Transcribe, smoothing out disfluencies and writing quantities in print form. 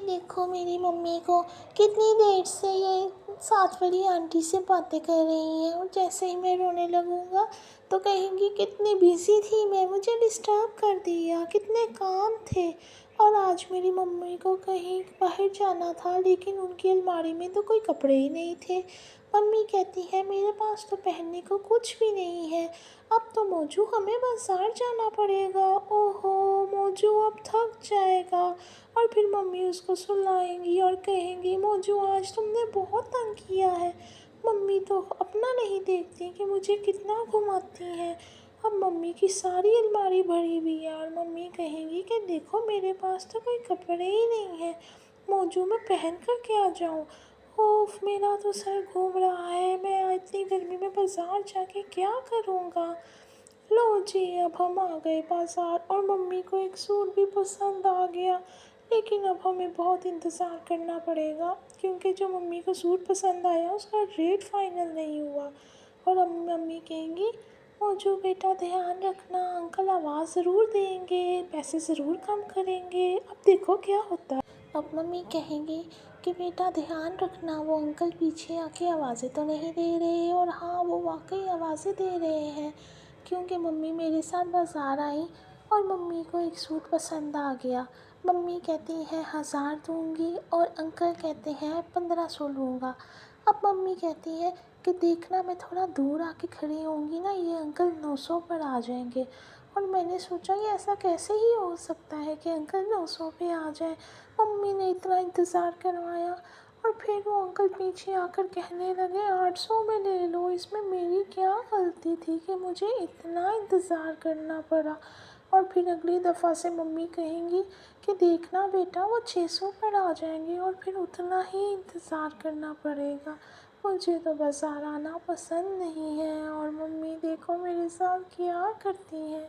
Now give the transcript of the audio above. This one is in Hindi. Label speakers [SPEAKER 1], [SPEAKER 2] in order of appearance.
[SPEAKER 1] देखो मेरी मम्मी को कितनी देर से ये साथ वाली आंटी से बातें कर रही हैं और जैसे ही मैं रोने लगूँगा तो कहेंगी कितनी बिज़ी थी मैं, मुझे डिस्टर्ब कर दिया, कितने काम थे। और आज मेरी मम्मी को कहीं बाहर जाना था लेकिन उनकी अलमारी में तो कोई कपड़े ही नहीं थे। मम्मी कहती है मेरे पास तो पहनने को कुछ भी नहीं है, अब तो मोजू हमें बाज़ार जाना पड़ेगा। ओहो मोजू अब थक जाएगा। और फिर मम्मी उसको सुलाएंगी और कहेंगी मोजू आज तुमने बहुत तंग किया है। मम्मी तो अपना नहीं देखती कि मुझे कितना घुमाती हैं। अब मम्मी की सारी अलमारी भरी हुई है और मम्मी कहेंगी कि देखो मेरे पास तो कोई कपड़े ही नहीं है, मोजू में पहन कर के आ जाऊँ। ओफ मेरा तो सर घूम रहा है, मैं इतनी गर्मी में बाज़ार जाके क्या करूँगा। लो जी अब हम आ गए बाज़ार और मम्मी को एक सूट भी पसंद आ गया। लेकिन अब हमें बहुत इंतज़ार करना पड़ेगा क्योंकि जो मम्मी को सूट पसंद आया उसका रेट फाइनल नहीं हुआ। और अब मम्मी कहेंगी मोजू बेटा ध्यान रखना, अंकल आवाज़ ज़रूर देंगे, पैसे ज़रूर कम करेंगे, अब देखो क्या होता है। अब मम्मी कहेंगी कि बेटा ध्यान रखना, वो अंकल पीछे आके आवाज़ें तो नहीं दे रहे। और हाँ वो वाकई आवाज़ें दे रहे हैं क्योंकि मम्मी मेरे साथ बाज़ार आई और मम्मी को एक सूट पसंद आ गया। मम्मी कहती है 1000 दूँगी और अंकल कहते हैं 1500 लूँगा। अब मम्मी कहती है कि देखना मैं थोड़ा दूर आके खड़ी होंगी ना, ये अंकल 900 पर आ जाएंगे। और मैंने सोचा ये ऐसा कैसे ही हो सकता है कि अंकल 900 पे आ जाए। मम्मी ने इतना इंतज़ार करवाया और फिर वो अंकल पीछे आकर कहने लगे 800 में ले लो। इसमें मेरी क्या गलती थी कि मुझे इतना इंतज़ार करना पड़ा। और फिर अगली दफ़ा से मम्मी कहेंगी कि देखना बेटा वो 600 पर आ जाएंगे और फिर उतना ही इंतज़ार करना पड़ेगा। मुझे तो बाज़ार आना पसंद नहीं है और मम्मी देखो मेरे साथ क्या करती हैं।